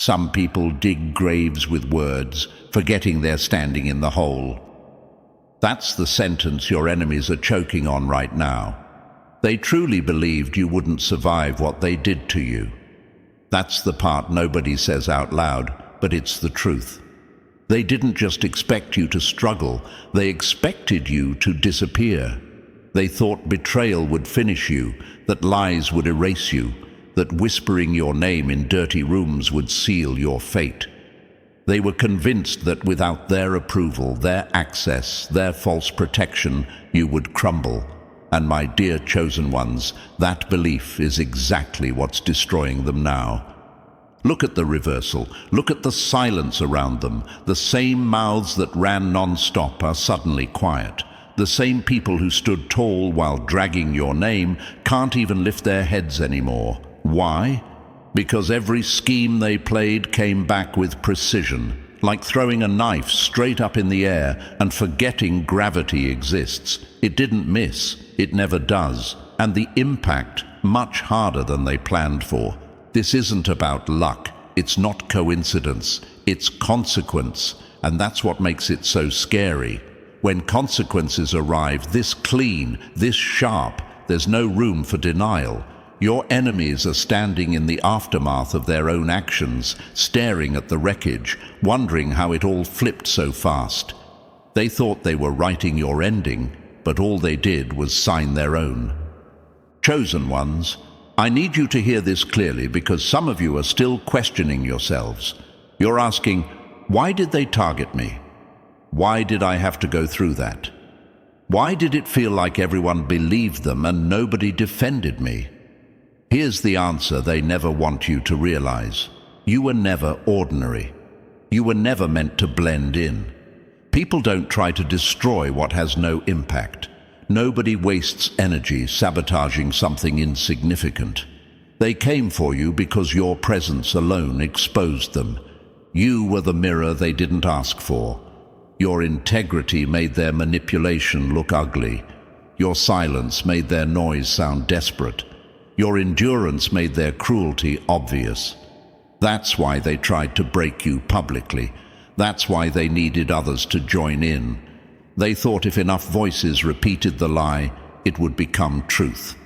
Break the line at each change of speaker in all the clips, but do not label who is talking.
Some people dig graves with words, forgetting they're standing in the hole. That's the sentence your enemies are choking on right now. They truly believed you wouldn't survive what they did to you. That's the part nobody says out loud, but it's the truth. They didn't just expect you to struggle, they expected you to disappear. They thought betrayal would finish you, that lies would erase you, that whispering your name in dirty rooms would seal your fate. They were convinced that without their approval, their access, their false protection, you would crumble. And my dear chosen ones, that belief is exactly what's destroying them now. Look at the reversal. Look at the silence around them. The same mouths that ran non-stop are suddenly quiet. The same people who stood tall while dragging your name can't even lift their heads anymore. Why? Because every scheme they played came back with precision, like throwing a knife straight up in the air and forgetting gravity exists. It didn't miss. It never does. And the impact, much harder than they planned for. This isn't about luck. It's not coincidence. It's consequence. And that's what makes it so scary. When consequences arrive this clean, this sharp, there's no room for denial. Your enemies are standing in the aftermath of their own actions, staring at the wreckage, wondering how it all flipped so fast. They thought they were writing your ending, but all they did was sign their own. Chosen ones, I need you to hear this clearly because some of you are still questioning yourselves. You're asking, why did they target me? Why did I have to go through that? Why did it feel like everyone believed them and nobody defended me? Here's the answer they never want you to realize. You were never ordinary. You were never meant to blend in. People don't try to destroy what has no impact. Nobody wastes energy sabotaging something insignificant. They came for you because your presence alone exposed them. You were the mirror they didn't ask for. Your integrity made their manipulation look ugly. Your silence made their noise sound desperate. Your endurance made their cruelty obvious. That's why they tried to break you publicly. That's why they needed others to join in. They thought if enough voices repeated the lie, it would become truth.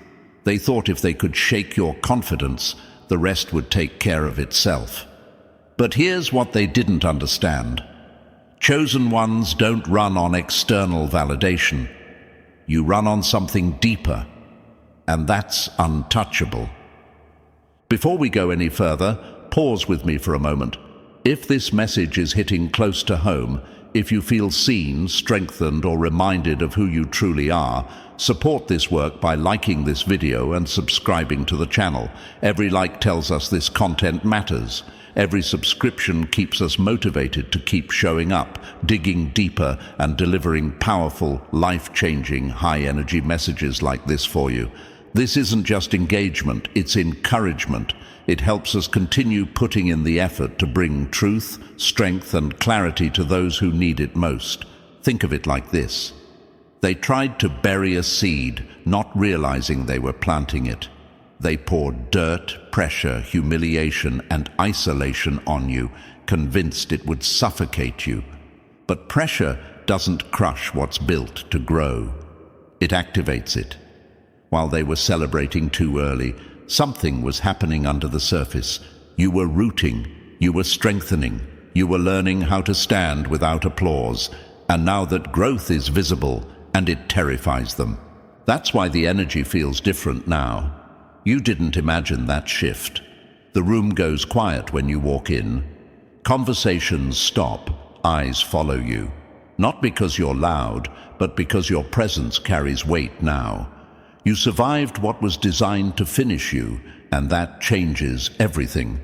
They thought if they could shake your confidence, the rest would take care of itself. But here's what they didn't understand. Chosen ones don't run on external validation. You run on something deeper, and that's untouchable. Before we go any further, pause with me for a moment. If this message is hitting close to home, if you feel seen, strengthened, or reminded of who you truly are, support this work by liking this video and subscribing to the channel. Every like tells us this content matters. Every subscription keeps us motivated to keep showing up, digging deeper, and delivering powerful, life-changing, high-energy messages like this for you. This isn't just engagement, it's encouragement. It helps us continue putting in the effort to bring truth, strength, and clarity to those who need it most. Think of it like this. They tried to bury a seed, not realizing they were planting it. They poured dirt, pressure, humiliation, and isolation on you, convinced it would suffocate you. But pressure doesn't crush what's built to grow. It activates it. While they were celebrating too early, something was happening under the surface. You were rooting, you were strengthening, you were learning how to stand without applause. And now that growth is visible, and it terrifies them. That's why the energy feels different now. You didn't imagine that shift. The room goes quiet when you walk in. Conversations stop, eyes follow you. Not because you're loud, but because your presence carries weight now. You survived what was designed to finish you, and that changes everything.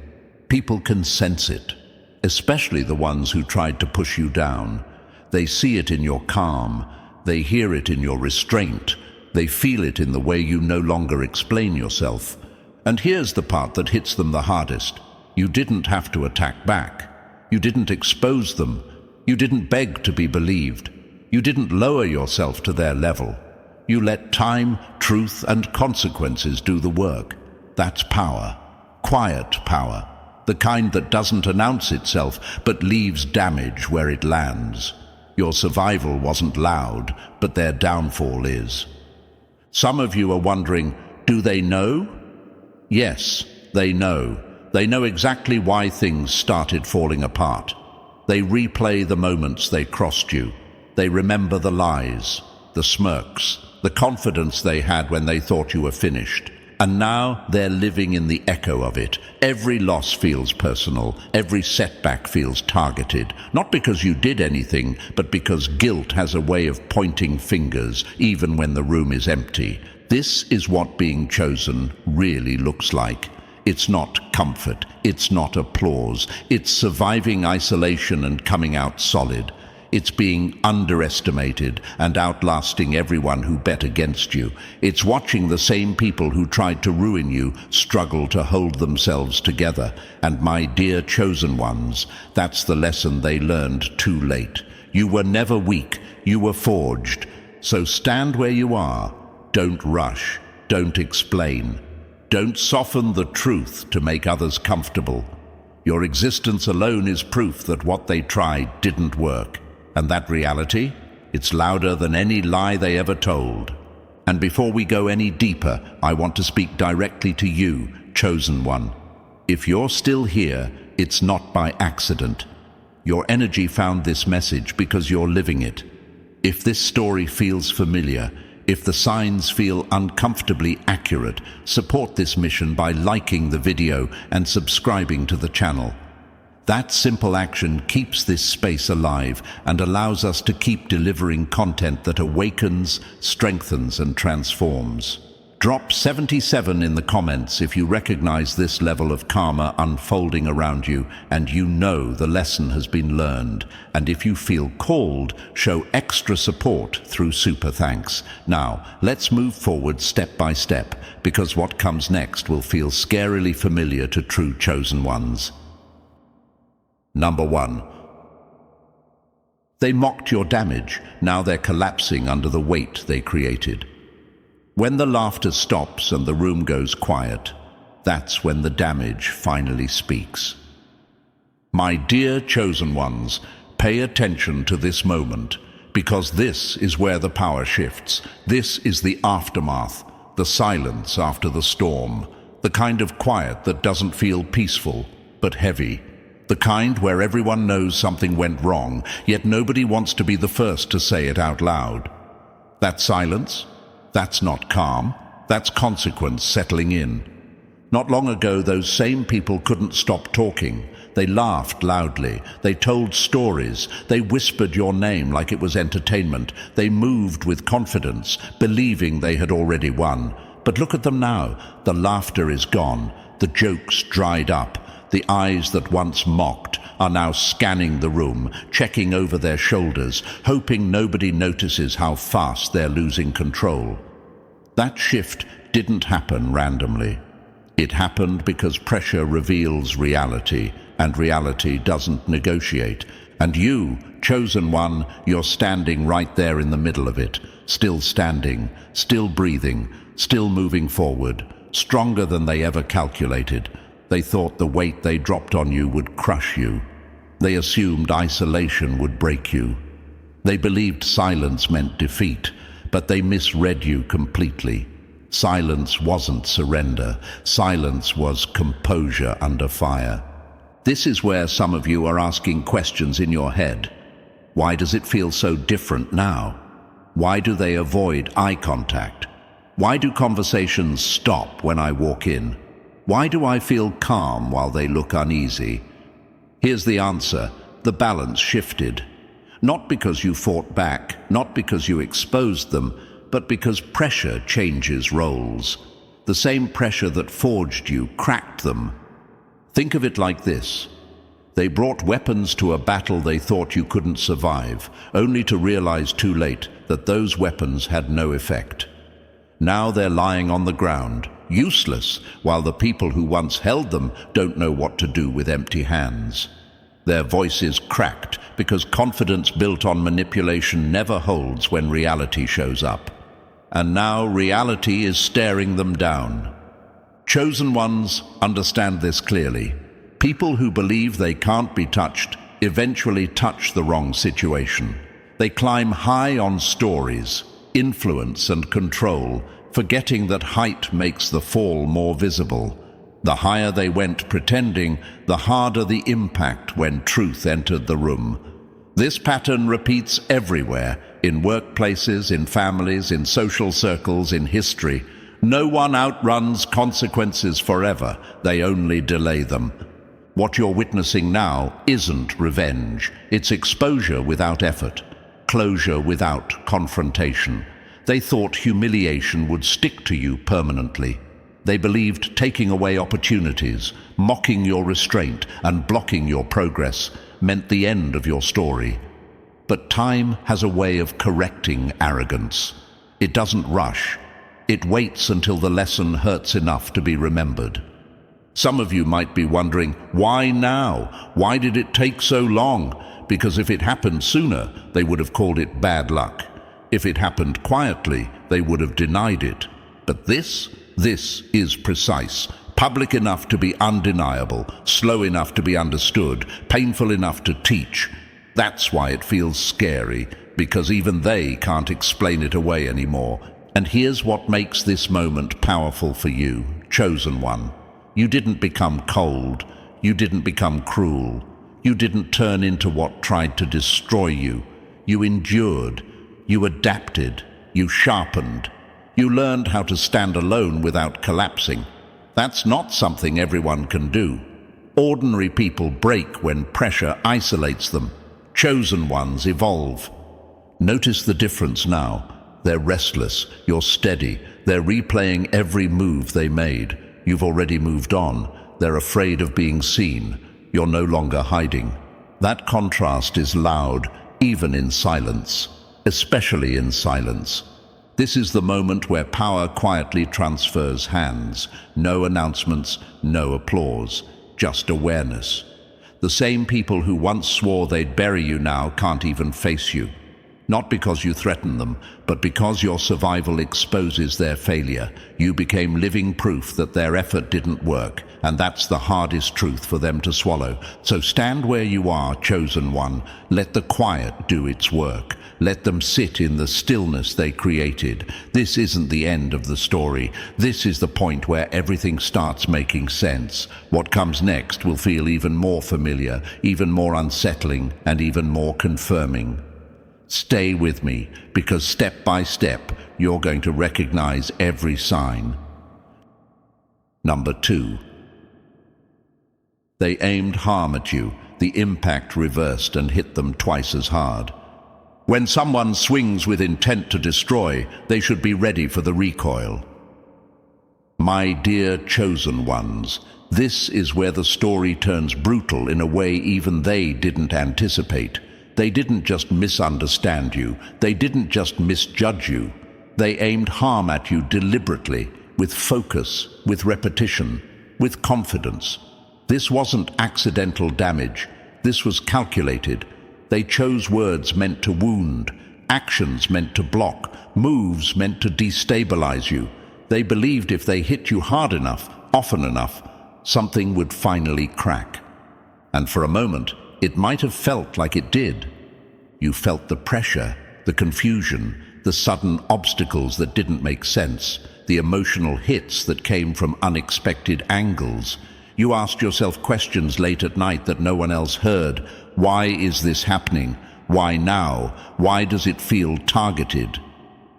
People can sense it, especially the ones who tried to push you down. They see it in your calm, they hear it in your restraint, they feel it in the way you no longer explain yourself. And here's the part that hits them the hardest. You didn't have to attack back. You didn't expose them. You didn't beg to be believed. You didn't lower yourself to their level. You let time, truth, and consequences do the work. That's power. Quiet power. the kind that doesn't announce itself but leaves damage where it lands. Your survival wasn't loud, but their downfall is. Some of you are wondering, do they know? Yes, they know. They know exactly why things started falling apart. They replay the moments they crossed you. They remember the lies, the smirks, the confidence they had when they thought you were finished. And now they're living in the echo of it. Every loss feels personal. Every setback feels targeted. Not because you did anything, but because guilt has a way of pointing fingers, even when the room is empty. This is what being chosen really looks like. It's not comfort. It's not applause. It's surviving isolation and coming out solid. It's being underestimated and outlasting everyone who bet against you. It's watching the same people who tried to ruin you struggle to hold themselves together. And my dear chosen ones, that's the lesson they learned too late. You were never weak. You were forged. So stand where you are. Don't rush. Don't explain. Don't soften the truth to make others comfortable. Your existence alone is proof that what they tried didn't work. And that reality, it's louder than any lie they ever told. And before we go any deeper, I want to speak directly to you, chosen one. If you're still here, it's not by accident. Your energy found this message because you're living it. If this story feels familiar, if the signs feel uncomfortably accurate, support this mission by liking the video and subscribing to the channel. That simple action keeps this space alive and allows us to keep delivering content that awakens, strengthens, and transforms. Drop 77 in the comments if you recognize this level of karma unfolding around you and you know the lesson has been learned. And if you feel called, show extra support through super thanks. Now, let's move forward step by step, because what comes next will feel scarily familiar to true chosen ones. Number 1. They mocked your damage. Now they're collapsing under the weight they created. When the laughter stops and the room goes quiet, that's when the damage finally speaks. My dear chosen ones, pay attention to this moment, because this is where the power shifts. This is the aftermath, the silence after the storm, the kind of quiet that doesn't feel peaceful, but heavy. The kind where everyone knows something went wrong, yet nobody wants to be the first to say it out loud. That silence? That's not calm. That's consequence settling in. Not long ago, those same people couldn't stop talking. They laughed loudly. They told stories. They whispered your name like it was entertainment. They moved with confidence, believing they had already won. But look at them now. The laughter is gone. The jokes dried up. The eyes that once mocked are now scanning the room, checking over their shoulders, hoping nobody notices how fast they're losing control. That shift didn't happen randomly. It happened because pressure reveals reality, and reality doesn't negotiate. And you, chosen one, you're standing right there in the middle of it, still standing, still breathing, still moving forward, stronger than they ever calculated. They thought the weight they dropped on you would crush you. They assumed isolation would break you. They believed silence meant defeat, but they misread you completely. Silence wasn't surrender. Silence was composure under fire. This is where some of you are asking questions in your head. Why does it feel so different now? Why do they avoid eye contact? Why do conversations stop when I walk in? Why do I feel calm while they look uneasy? Here's the answer. The balance shifted. Not because you fought back, not because you exposed them, but because pressure changes roles. The same pressure that forged you cracked them. Think of it like this. They brought weapons to a battle they thought you couldn't survive, only to realize too late that those weapons had no effect. Now they're lying on the ground, useless, while the people who once held them don't know what to do with empty hands. Their voices cracked because confidence built on manipulation never holds when reality shows up. And now reality is staring them down. Chosen ones, understand this clearly. People who believe they can't be touched eventually touch the wrong situation. They climb high on stories, influence and control, forgetting that height makes the fall more visible. The higher they went pretending, the harder the impact when truth entered the room. This pattern repeats everywhere, in workplaces, in families, in social circles, in history. No one outruns consequences forever, they only delay them. What you're witnessing now isn't revenge, it's exposure without effort, closure without confrontation. They thought humiliation would stick to you permanently. They believed taking away opportunities, mocking your restraint, and blocking your progress meant the end of your story. But time has a way of correcting arrogance. It doesn't rush. It waits until the lesson hurts enough to be remembered. Some of you might be wondering, why now? Why did it take so long? Because if it happened sooner, they would have called it bad luck. If it happened quietly, they would have denied it. But this is precise, public enough to be undeniable, slow enough to be understood, painful enough to teach. That's why it feels scary, because even they can't explain it away anymore. And here's what makes this moment powerful for you, chosen one. You didn't become cold. You didn't become cruel. You didn't turn into what tried to destroy you. You endured. You adapted. You sharpened. You learned how to stand alone without collapsing. That's not something everyone can do. Ordinary people break when pressure isolates them. Chosen ones evolve. Notice the difference now. They're restless. You're steady. They're replaying every move they made. You've already moved on. They're afraid of being seen. You're no longer hiding. That contrast is loud, even in silence, especially in silence. This is the moment where power quietly transfers hands. No announcements, no applause, just awareness. The same people who once swore they'd bury you now can't even face you. Not because you threaten them, but because your survival exposes their failure. You became living proof that their effort didn't work, and that's the hardest truth for them to swallow. So stand where you are, chosen one. Let the quiet do its work. Let them sit in the stillness they created. This isn't the end of the story. This is the point where everything starts making sense. What comes next will feel even more familiar, even more unsettling, and even more confirming. Stay with me, because step by step, you're going to recognize every sign. Number 2. They aimed harm at you. The impact reversed and hit them twice as hard. When someone swings with intent to destroy, they should be ready for the recoil. My dear chosen ones, this is where the story turns brutal in a way even they didn't anticipate. They didn't just misunderstand you. They didn't just misjudge you. They aimed harm at you deliberately, with focus, with repetition, with confidence. This wasn't accidental damage. This was calculated. They chose words meant to wound, actions meant to block, moves meant to destabilize you. They believed if they hit you hard enough, often enough, something would finally crack. And for a moment, it might have felt like it did. You felt the pressure, the confusion, the sudden obstacles that didn't make sense, the emotional hits that came from unexpected angles. You asked yourself questions late at night that no one else heard. Why is this happening? Why now? Why does it feel targeted?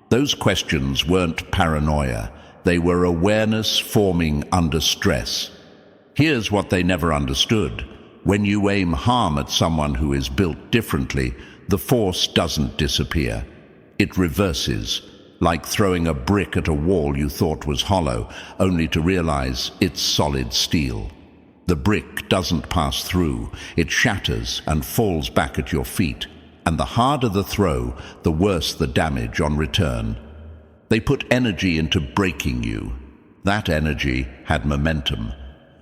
Those questions weren't paranoia. They were awareness forming under stress. Here's what they never understood. When you aim harm at someone who is built differently, the force doesn't disappear. It reverses, like throwing a brick at a wall you thought was hollow, only to realize it's solid steel. The brick doesn't pass through. It shatters and falls back at your feet. And the harder the throw, the worse the damage on return. They put energy into breaking you. That energy had momentum.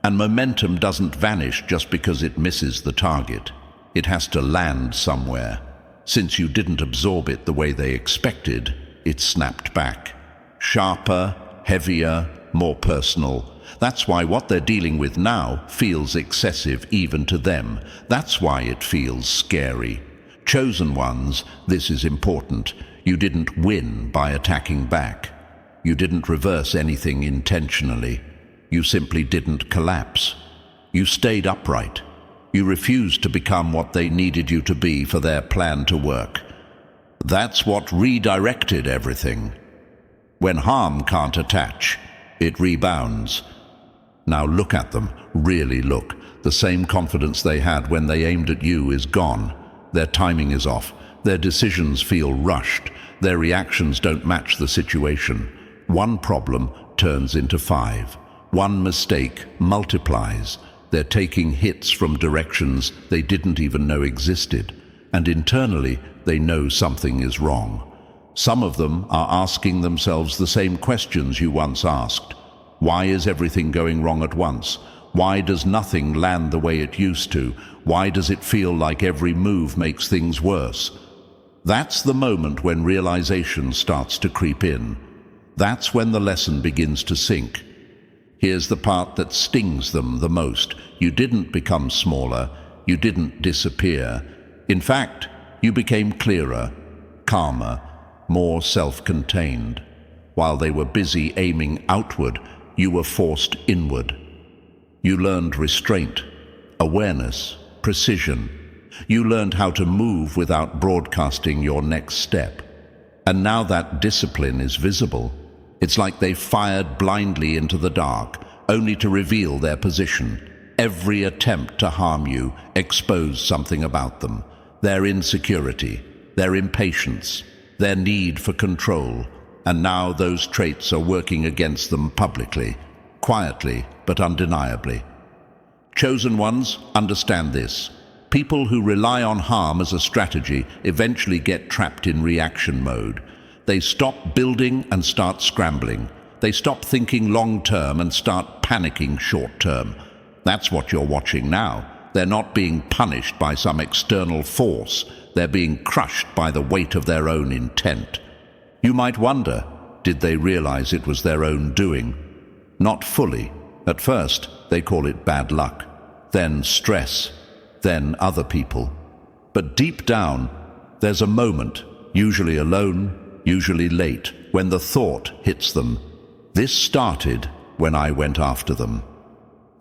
And momentum doesn't vanish just because it misses the target. It has to land somewhere. Since you didn't absorb it the way they expected, it snapped back. Sharper, heavier, more personal. That's why what they're dealing with now feels excessive even to them. That's why it feels scary. Chosen ones, this is important. You didn't win by attacking back. You didn't reverse anything intentionally. You simply didn't collapse. You stayed upright. You refused to become what they needed you to be for their plan to work. That's what redirected everything. When harm can't attach, it rebounds. Now look at them, really look. The same confidence they had when they aimed at you is gone. Their timing is off. Their decisions feel rushed. Their reactions don't match the situation. One problem turns into 5. One mistake multiplies. They're taking hits from directions they didn't even know existed. And internally, they know something is wrong. Some of them are asking themselves the same questions you once asked. Why is everything going wrong at once? Why does nothing land the way it used to? Why does it feel like every move makes things worse? That's the moment when realization starts to creep in. That's when the lesson begins to sink. Here's the part that stings them the most. You didn't become smaller. You didn't disappear. In fact, you became clearer, calmer, more self-contained. While they were busy aiming outward, you were forced inward. You learned restraint, awareness, precision. You learned how to move without broadcasting your next step. And now that discipline is visible. It's like they fired blindly into the dark, only to reveal their position. Every attempt to harm you exposed something about them. Their insecurity, their impatience, their need for control. And now those traits are working against them publicly, quietly but undeniably. Chosen ones, understand this. People who rely on harm as a strategy eventually get trapped in reaction mode. They stop building and start scrambling. They stop thinking long-term and start panicking short-term. That's what you're watching now. They're not being punished by some external force. They're being crushed by the weight of their own intent. You might wonder, did they realize it was their own doing? Not fully. At first, they call it bad luck, then stress, then other people. But deep down, there's a moment, usually alone, usually late, when the thought hits them. This started when I went after them.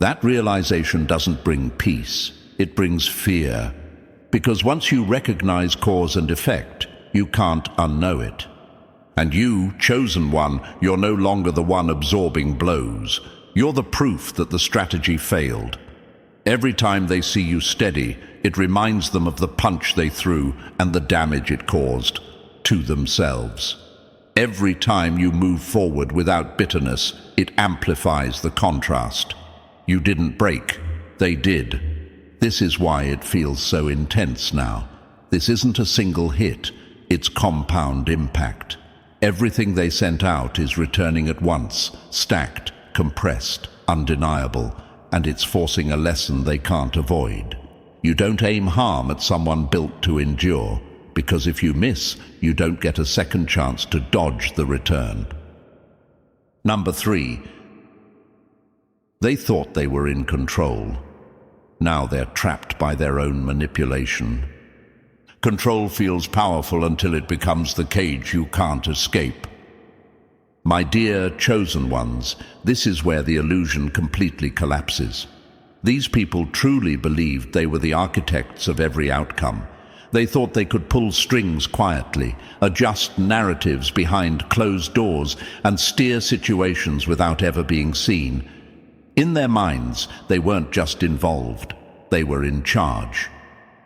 That realization doesn't bring peace, it brings fear. Because once you recognize cause and effect, you can't unknow it. And you, chosen one, you're no longer the one absorbing blows. You're the proof that the strategy failed. Every time they see you steady, it reminds them of the punch they threw and the damage it caused to themselves. Every time you move forward without bitterness, it amplifies the contrast. You didn't break, they did. This is why it feels so intense now. This isn't a single hit, it's compound impact. Everything they sent out is returning at once, stacked, compressed, undeniable, and it's forcing a lesson they can't avoid. You don't aim harm at someone built to endure, because if you miss, you don't get a second chance to dodge the return. Number 3. They thought they were in control. Now they're trapped by their own manipulation. Control feels powerful until it becomes the cage you can't escape. My dear chosen ones, this is where the illusion completely collapses. These people truly believed they were the architects of every outcome. They thought they could pull strings quietly, adjust narratives behind closed doors, and steer situations without ever being seen. In their minds, they weren't just involved, they were in charge.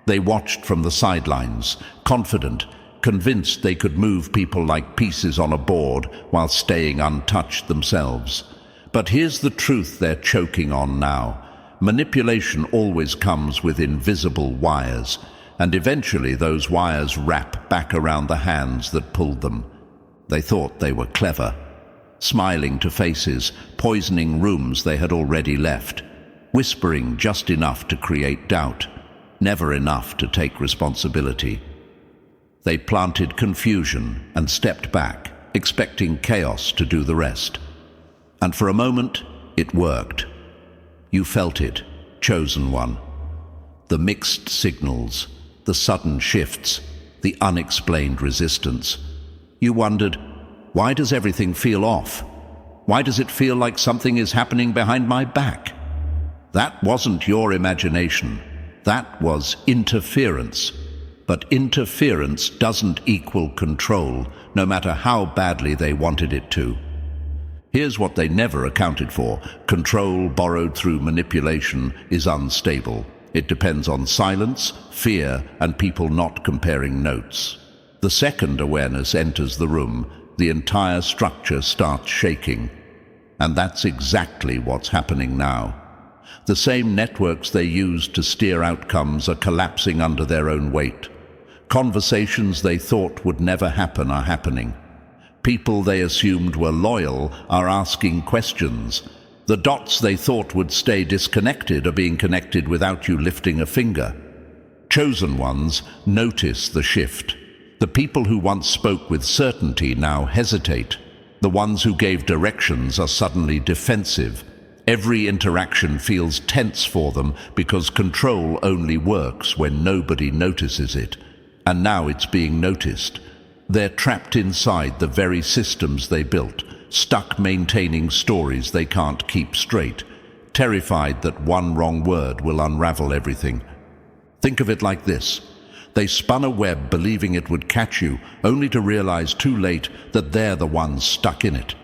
They watched from the sidelines, confident, convinced they could move people like pieces on a board while staying untouched themselves. But here's the truth they're choking on now. Manipulation always comes with invisible wires, and eventually those wires wrap back around the hands that pulled them. They thought they were clever, smiling to faces, poisoning rooms they had already left, whispering just enough to create doubt, never enough to take responsibility. They planted confusion and stepped back, expecting chaos to do the rest. And for a moment, It worked. You felt it, chosen one. The mixed signals, the sudden shifts, the unexplained resistance. You wondered, why does everything feel off? Why does it feel like something is happening behind my back? That wasn't your imagination. That was interference. But interference doesn't equal control, no matter how badly they wanted it to. Here's what they never accounted for. Control borrowed through manipulation is unstable. It depends on silence, fear, and people not comparing notes. The second awareness enters the room, the entire structure starts shaking. And that's exactly what's happening now. The same networks they used to steer outcomes are collapsing under their own weight. Conversations they thought would never happen are happening. People they assumed were loyal are asking questions. The dots they thought would stay disconnected are being connected without you lifting a finger. Chosen ones notice the shift. The people who once spoke with certainty now hesitate. The ones who gave directions are suddenly defensive. Every interaction feels tense for them because control only works when nobody notices it. And now it's being noticed. They're trapped inside the very systems they built, stuck maintaining stories they can't keep straight, terrified that one wrong word will unravel everything. Think of it like this. They spun a web believing it would catch you, only to realize too late that they're the ones stuck in it.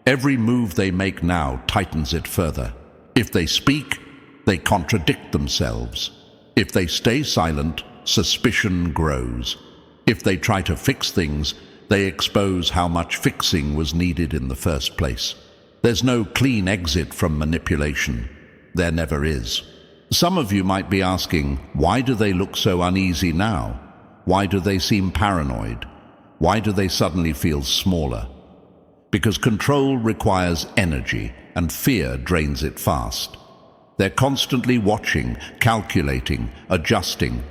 Every move they make now tightens it further. If they speak, they contradict themselves. If they stay silent, suspicion grows. If they try to fix things, they expose how much fixing was needed in the first place. There's no clean exit from manipulation. There never is. Some of you might be asking, why do they look so uneasy now? Why do they seem paranoid? Why do they suddenly feel smaller? Because control requires energy, and fear drains it fast. They're constantly watching, calculating, adjusting.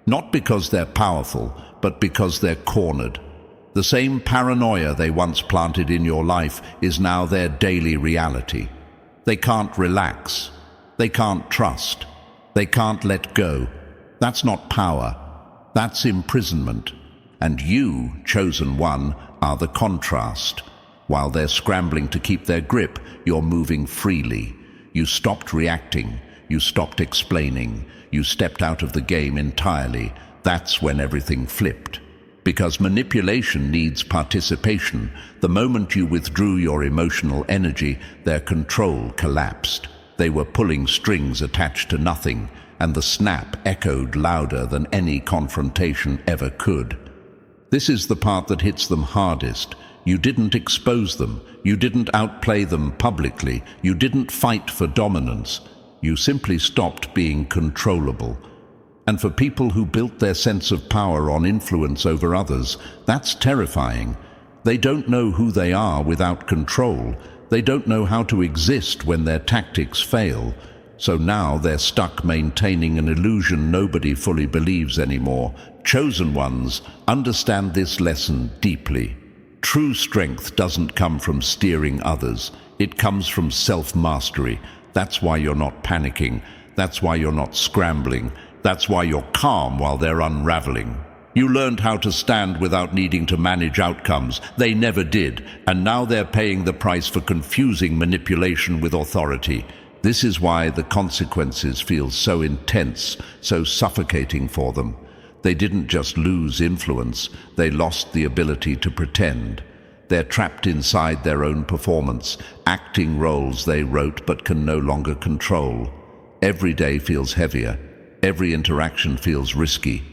Not because they're powerful, but because they're cornered. The same paranoia they once planted in your life is now their daily reality. They can't relax. They can't trust. They can't let go. That's not power. That's imprisonment. And you, chosen one, are the contrast. While they're scrambling to keep their grip, you're moving freely. You stopped reacting. You stopped explaining. You stepped out of the game entirely. That's when everything flipped. Because manipulation needs participation. The moment you withdrew your emotional energy, their control collapsed. They were pulling strings attached to nothing, and the snap echoed louder than any confrontation ever could. This is the part that hits them hardest. You didn't expose them. You didn't outplay them publicly. You didn't fight for dominance. You simply stopped being controllable. And for people who built their sense of power on influence over others, that's terrifying. They don't know who they are without control. They don't know how to exist when their tactics fail. So now they're stuck maintaining an illusion nobody fully believes anymore. Chosen ones understand this lesson deeply. True strength doesn't come from steering others. It comes from self-mastery. That's why you're not panicking. That's why you're not scrambling. That's why you're calm while they're unraveling. You learned how to stand without needing to manage outcomes. They never did, and now they're paying the price for confusing manipulation with authority. This is why the consequences feel so intense, so suffocating for them. They didn't just lose influence, they lost the ability to pretend. They're trapped inside their own performance, acting roles they wrote but can no longer control. Every day feels heavier. Every interaction feels risky.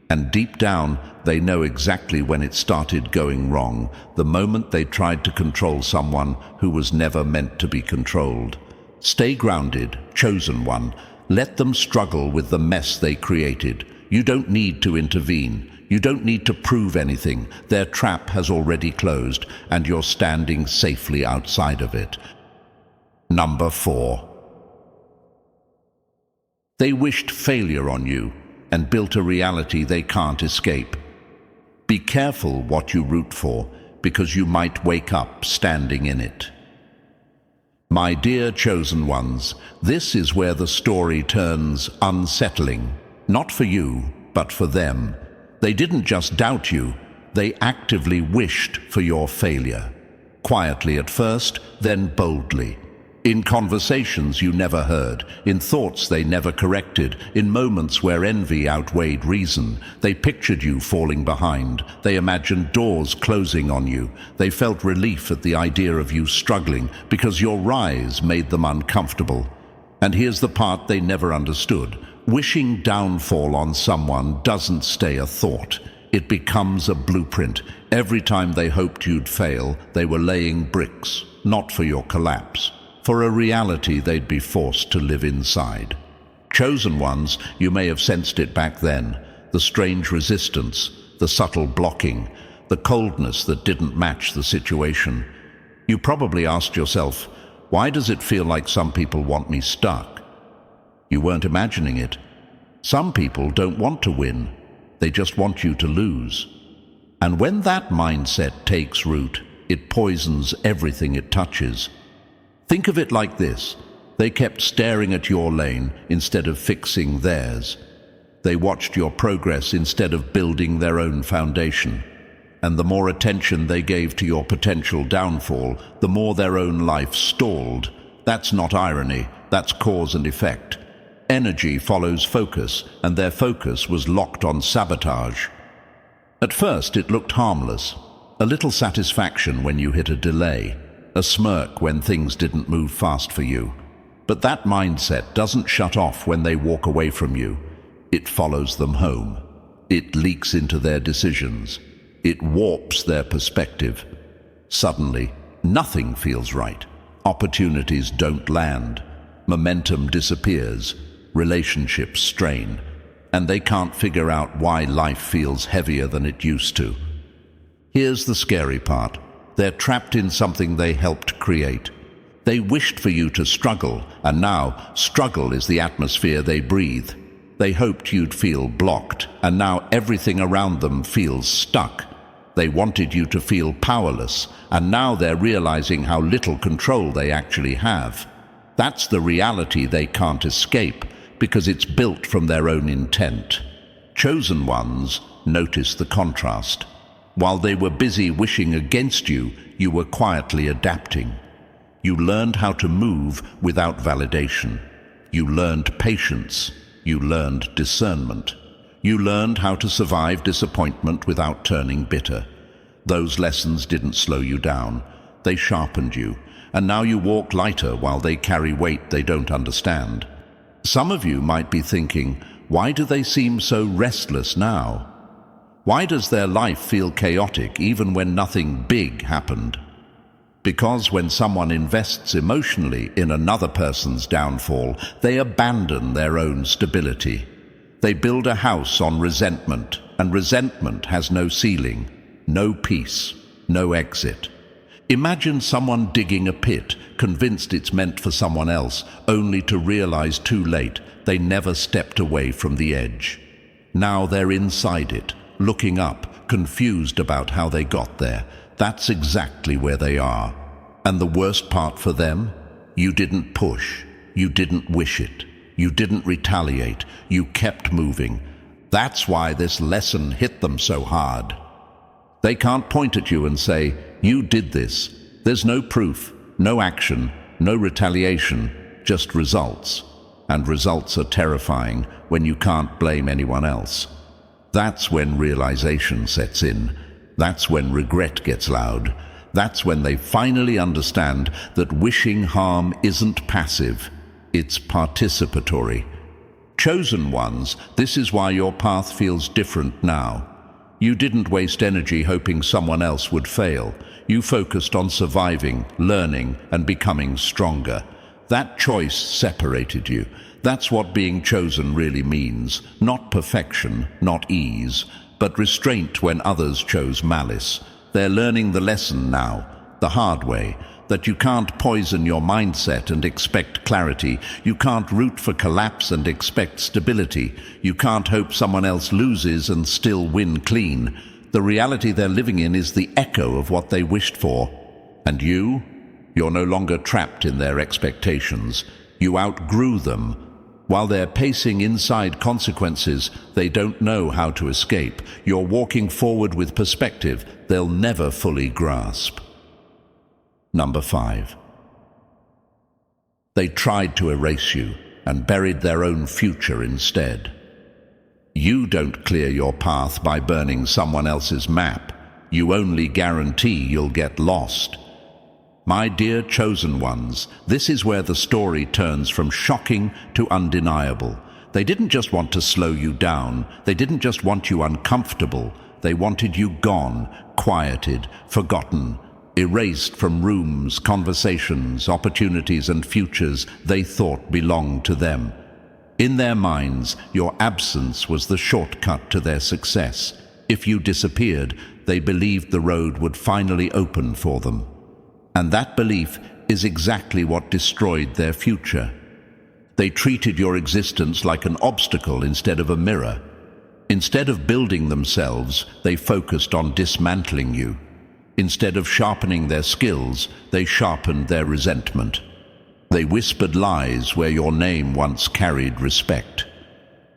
And deep down, they know exactly when it started going wrong, the moment they tried to control someone who was never meant to be controlled. Stay grounded, chosen one. Let them struggle with the mess they created. You don't need to intervene. You don't need to prove anything. Their trap has already closed, and you're standing safely outside of it. Number 4. They wished failure on you and built a reality they can't escape. Be careful what you root for, because you might wake up standing in it. My dear chosen ones, this is where the story turns unsettling. Not for you, but for them. They didn't just doubt you, they actively wished for your failure. Quietly at first, then boldly. In conversations you never heard, in thoughts they never corrected, in moments where envy outweighed reason, they pictured you falling behind, they imagined doors closing on you, they felt relief at the idea of you struggling because your rise made them uncomfortable. And here's the part they never understood. Wishing downfall on someone doesn't stay a thought. It becomes a blueprint. Every time they hoped you'd fail, they were laying bricks, not for your collapse, for a reality they'd be forced to live inside. Chosen ones, you may have sensed it back then, the strange resistance, the subtle blocking, the coldness that didn't match the situation. You probably asked yourself, why does it feel like some people want me stuck? You weren't imagining it. Some people don't want to win. They just want you to lose. And when that mindset takes root, it poisons everything it touches. Think of it like this. They kept staring at your lane instead of fixing theirs. They watched your progress instead of building their own foundation. And the more attention they gave to your potential downfall, the more their own life stalled. That's not irony, that's cause and effect. Energy follows focus, and their focus was locked on sabotage. At first it looked harmless. A little satisfaction when you hit a delay. A smirk when things didn't move fast for you. But that mindset doesn't shut off when they walk away from you. It follows them home. It leaks into their decisions. It warps their perspective. Suddenly, nothing feels right. Opportunities don't land. Momentum disappears. Relationships strain. And they can't figure out why life feels heavier than it used to. Here's the scary part. They're trapped in something they helped create. They wished for you to struggle, and now struggle is the atmosphere they breathe. They hoped you'd feel blocked, and now everything around them feels stuck. They wanted you to feel powerless, and now they're realizing how little control they actually have. That's the reality they can't escape, because it's built from their own intent. Chosen ones notice the contrast. While they were busy wishing against you, you were quietly adapting. You learned how to move without validation. You learned patience. You learned discernment. You learned how to survive disappointment without turning bitter. Those lessons didn't slow you down. They sharpened you, and now you walk lighter while they carry weight they don't understand. Some of you might be thinking, why do they seem so restless now? Why does their life feel chaotic even when nothing big happened? Because when someone invests emotionally in another person's downfall, they abandon their own stability. They build a house on resentment, and resentment has no ceiling, no peace, no exit. Imagine someone digging a pit, convinced it's meant for someone else, only to realize too late they never stepped away from the edge. Now they're inside it, looking up, confused about how they got there. That's exactly where they are. And the worst part for them? You didn't push. You didn't wish it. You didn't retaliate. You kept moving. That's why this lesson hit them so hard. They can't point at you and say, you did this. There's no proof, no action, no retaliation, just results. And results are terrifying when you can't blame anyone else. That's when realization sets in. That's when regret gets loud. That's when they finally understand that wishing harm isn't passive, it's participatory. Chosen ones, this is why your path feels different now. You didn't waste energy hoping someone else would fail. You focused on surviving, learning, and becoming stronger. That choice separated you. That's what being chosen really means. Not perfection, not ease, but restraint when others chose malice. They're learning the lesson now, the hard way, that you can't poison your mindset and expect clarity. You can't root for collapse and expect stability. You can't hope someone else loses and still win clean. The reality they're living in is the echo of what they wished for. And you're You're no longer trapped in their expectations. You outgrew them. While they're pacing inside consequences they don't know how to escape, you're walking forward with perspective they'll never fully grasp. Number 5. They tried to erase you and buried their own future instead. You don't clear your path by burning someone else's map. You only guarantee you'll get lost. My dear chosen ones, this is where the story turns from shocking to undeniable. They didn't just want to slow you down. They didn't just want you uncomfortable. They wanted you gone, quieted, forgotten, erased from rooms, conversations, opportunities and futures they thought belonged to them. In their minds, your absence was the shortcut to their success. If you disappeared, they believed the road would finally open for them. And that belief is exactly what destroyed their future. They treated your existence like an obstacle instead of a mirror. Instead of building themselves, they focused on dismantling you. Instead of sharpening their skills, they sharpened their resentment. They whispered lies where your name once carried respect.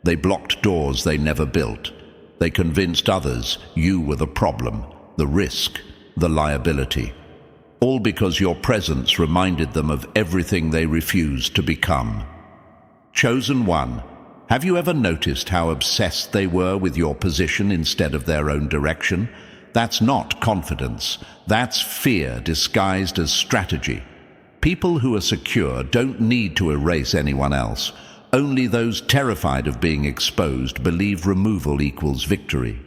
They blocked doors they never built. They convinced others you were the problem, the risk, the liability. All because your presence reminded them of everything they refused to become. Chosen one, have you ever noticed how obsessed they were with your position instead of their own direction? That's not confidence. That's fear disguised as strategy. People who are secure don't need to erase anyone else. Only those terrified of being exposed believe removal equals victory.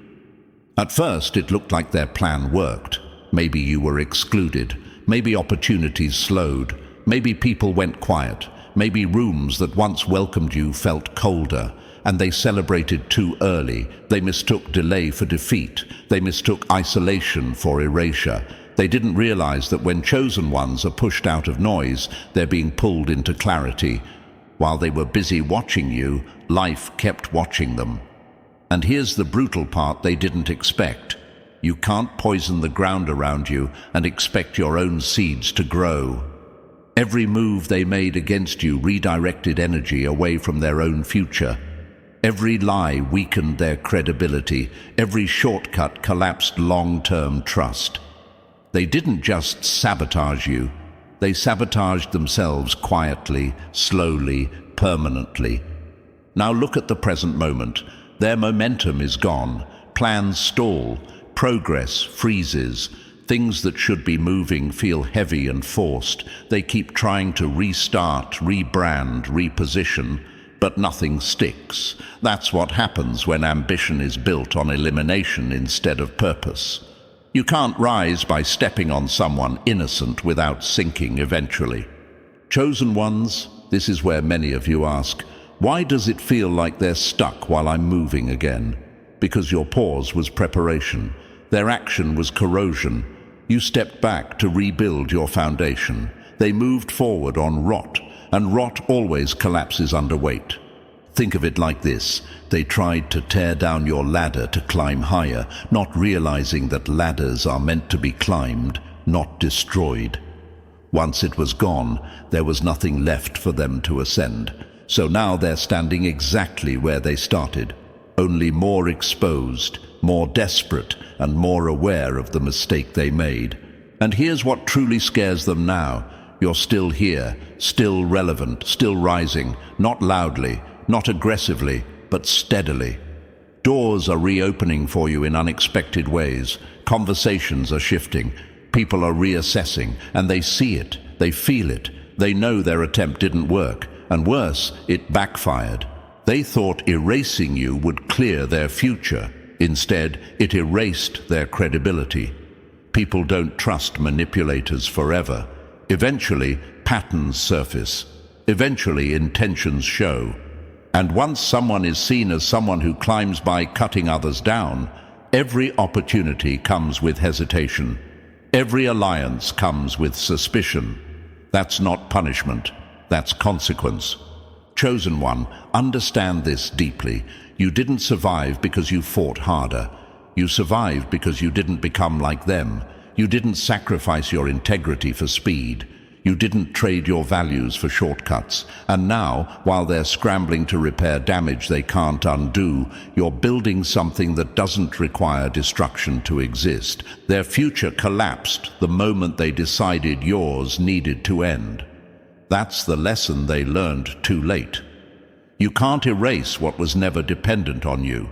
At first, it looked like their plan worked. Maybe you were excluded. Maybe opportunities slowed. Maybe people went quiet. Maybe rooms that once welcomed you felt colder. And they celebrated too early. They mistook delay for defeat. They mistook isolation for erasure. They didn't realize that when chosen ones are pushed out of noise, they're being pulled into clarity. While they were busy watching you, life kept watching them. And here's the brutal part they didn't expect. You can't poison the ground around you and expect your own seeds to grow. Every move they made against you redirected energy away from their own future. Every lie weakened their credibility. Every shortcut collapsed long-term trust. They didn't just sabotage you. They sabotaged themselves quietly, slowly, permanently. Now look at the present moment. Their momentum is gone. Plans stall. Progress freezes. Things that should be moving feel heavy and forced. They keep trying to restart, rebrand, reposition, but nothing sticks. That's what happens when ambition is built on elimination instead of purpose. You can't rise by stepping on someone innocent without sinking eventually. Chosen ones, this is where many of you ask, why does it feel like they're stuck while I'm moving again? Because your pause was preparation. Their action was corrosion. You stepped back to rebuild your foundation. They moved forward on rot, and rot always collapses under weight. Think of it like this. They tried to tear down your ladder to climb higher, not realizing that ladders are meant to be climbed, not destroyed. Once it was gone, there was nothing left for them to ascend. So now they're standing exactly where they started, only more exposed, more desperate, and more aware of the mistake they made. And here's what truly scares them now. You're still here, still relevant, still rising, not loudly, not aggressively, but steadily. Doors are reopening for you in unexpected ways. Conversations are shifting. People are reassessing, and they see it, they feel it. They know their attempt didn't work, and worse, it backfired. They thought erasing you would clear their future. Instead, it erased their credibility. People don't trust manipulators forever. Eventually, patterns surface. Eventually, intentions show. And once someone is seen as someone who climbs by cutting others down, every opportunity comes with hesitation. Every alliance comes with suspicion. That's not punishment. That's consequence. Chosen one, understand this deeply. You didn't survive because you fought harder. You survived because you didn't become like them. You didn't sacrifice your integrity for speed. You didn't trade your values for shortcuts. And now, while they're scrambling to repair damage they can't undo, you're building something that doesn't require destruction to exist. Their future collapsed the moment they decided yours needed to end. That's the lesson they learned too late. You can't erase what was never dependent on you.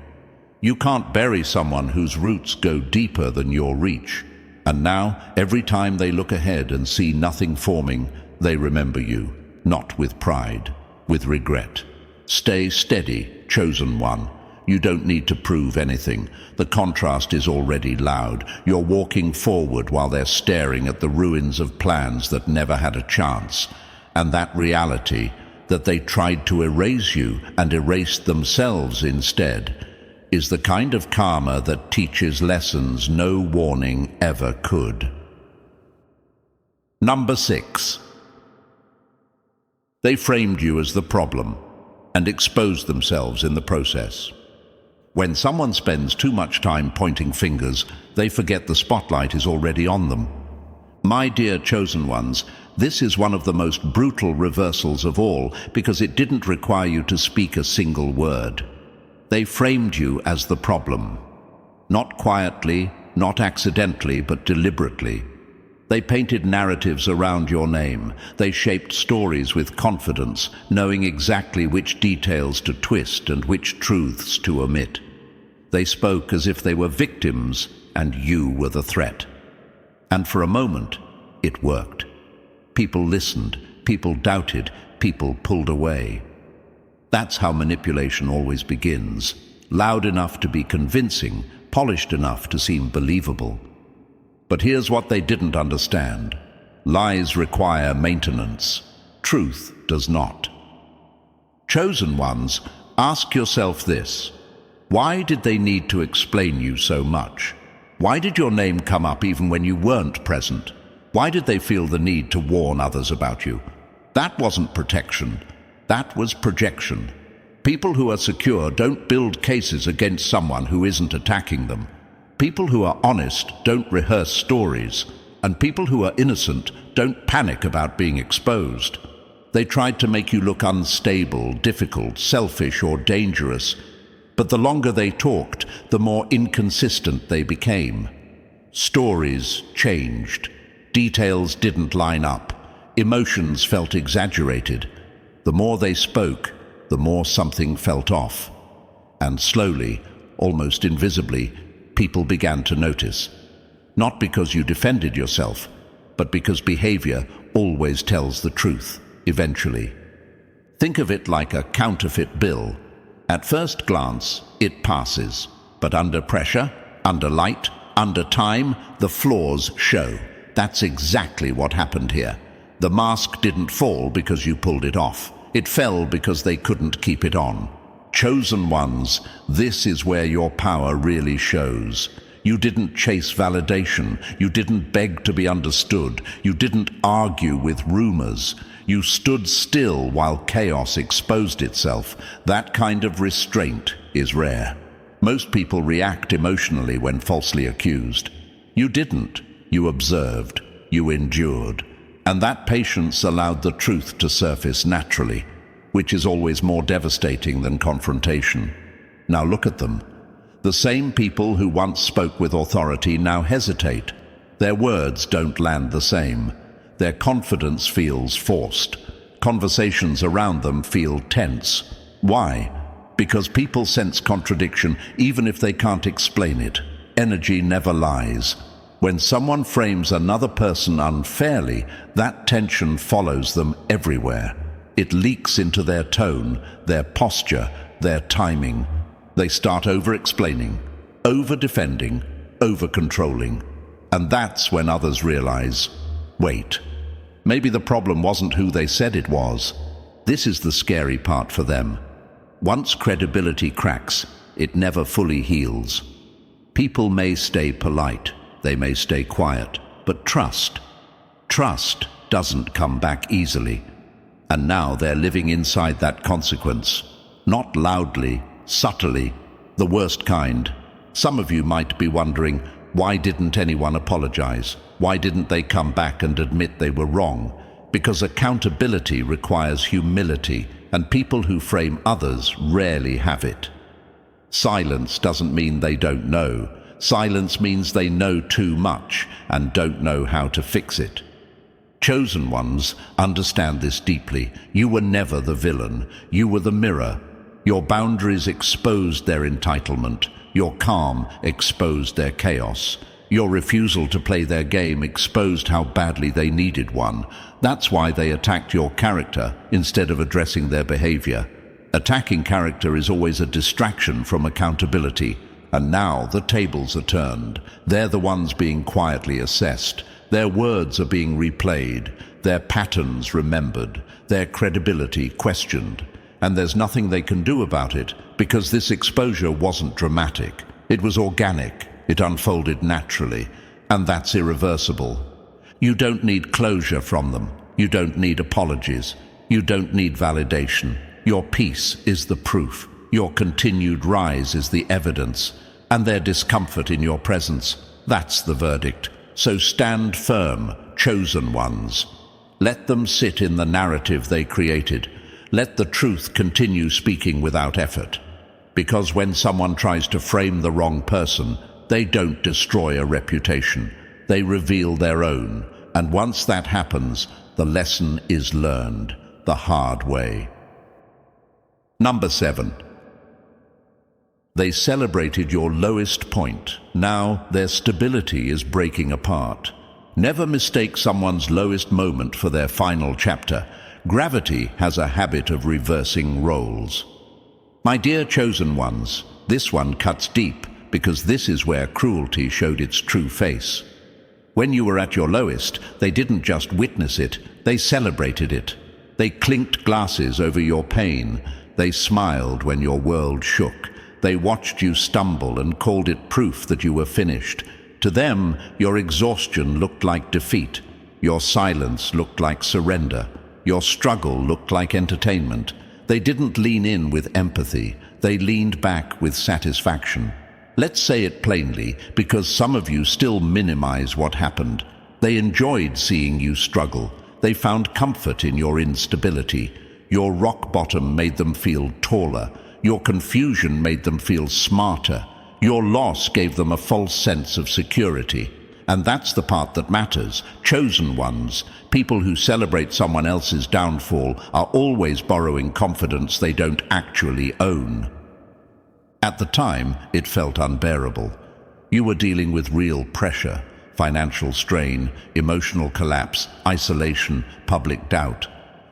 You can't bury someone whose roots go deeper than your reach. And now, every time they look ahead and see nothing forming, they remember you, not with pride, with regret. Stay steady, chosen one. You don't need to prove anything. The contrast is already loud. You're walking forward while they're staring at the ruins of plans that never had a chance. And that reality, that they tried to erase you and erased themselves instead, is the kind of karma that teaches lessons no warning ever could. Number 6. They framed you as the problem and exposed themselves in the process. When someone spends too much time pointing fingers, they forget the spotlight is already on them. My dear chosen ones, this is one of the most brutal reversals of all, because it didn't require you to speak a single word. They framed you as the problem. Not quietly, not accidentally, but deliberately. They painted narratives around your name. They shaped stories with confidence, knowing exactly which details to twist and which truths to omit. They spoke as if they were victims and you were the threat. And for a moment, it worked. People listened, people doubted, people pulled away. That's how manipulation always begins. Loud enough to be convincing, polished enough to seem believable. But here's what they didn't understand. Lies require maintenance. Truth does not. Chosen ones, ask yourself this. Why did they need to explain you so much? Why did your name come up even when you weren't present? Why did they feel the need to warn others about you? That wasn't protection. That was projection. People who are secure don't build cases against someone who isn't attacking them. People who are honest don't rehearse stories. And people who are innocent don't panic about being exposed. They tried to make you look unstable, difficult, selfish, or dangerous. But the longer they talked, the more inconsistent they became. Stories changed. Details didn't line up. Emotions felt exaggerated. The more they spoke, the more something felt off. And slowly, almost invisibly, people began to notice. Not because you defended yourself, but because behavior always tells the truth, eventually. Think of it like a counterfeit bill. At first glance, it passes. But under pressure, under light, under time, the flaws show. That's exactly what happened here. The mask didn't fall because you pulled it off. It fell because they couldn't keep it on. Chosen ones, this is where your power really shows. You didn't chase validation. You didn't beg to be understood. You didn't argue with rumors. You stood still while chaos exposed itself. That kind of restraint is rare. Most people react emotionally when falsely accused. You didn't. You observed. You endured. And that patience allowed the truth to surface naturally, which is always more devastating than confrontation. Now look at them. The same people who once spoke with authority now hesitate. Their words don't land the same. Their confidence feels forced. Conversations around them feel tense. Why? Because people sense contradiction even if they can't explain it. Energy never lies. When someone frames another person unfairly, that tension follows them everywhere. It leaks into their tone, their posture, their timing. They start over-explaining, over-defending, over-controlling. And that's when others realize, wait, maybe the problem wasn't who they said it was. This is the scary part for them. Once credibility cracks, it never fully heals. People may stay polite. They may stay quiet, but trust doesn't come back easily. And now they're living inside that consequence. Not loudly, subtly, the worst kind. Some of you might be wondering, why didn't anyone apologize? Why didn't they come back and admit they were wrong? because accountability requires humility, and people who frame others rarely have it. Silence doesn't mean they don't know. Silence means they know too much and don't know how to fix it. Chosen ones understand this deeply. You were never the villain. You were the mirror. Your boundaries exposed their entitlement. Your calm exposed their chaos. Your refusal to play their game exposed how badly they needed one. That's why they attacked your character instead of addressing their behavior. Attacking character is always a distraction from accountability. And now the tables are turned. They're the ones being quietly assessed. Their words are being replayed, their patterns remembered, their credibility questioned. And there's nothing they can do about it, because this exposure wasn't dramatic. It was organic. It unfolded naturally. And that's irreversible. You don't need closure from them. You don't need apologies. You don't need validation. Your peace is the proof. Your continued rise is the evidence. And their discomfort in your presence, that's the verdict. So stand firm, chosen ones. Let them sit in the narrative they created. Let the truth continue speaking without effort. Because when someone tries to frame the wrong person, they don't destroy a reputation. They reveal their own. And once that happens, the lesson is learned the hard way. Number 7. They celebrated your lowest point. Now their stability is breaking apart. Never mistake someone's lowest moment for their final chapter. Gravity has a habit of reversing roles. My dear chosen ones, this one cuts deep, because this is where cruelty showed its true face. When you were at your lowest, they didn't just witness it, they celebrated it. They clinked glasses over your pain. They smiled when your world shook. They watched you stumble and called it proof that you were finished. To them, your exhaustion looked like defeat. Your silence looked like surrender. Your struggle looked like entertainment. They didn't lean in with empathy. They leaned back with satisfaction. Let's say it plainly, because some of you still minimize what happened. They enjoyed seeing you struggle. They found comfort in your instability. Your rock bottom made them feel taller. Your confusion made them feel smarter. Your loss gave them a false sense of security. And that's the part that matters. Chosen ones, people who celebrate someone else's downfall, are always borrowing confidence they don't actually own. At the time, it felt unbearable. You were dealing with real pressure, financial strain, emotional collapse, isolation, public doubt.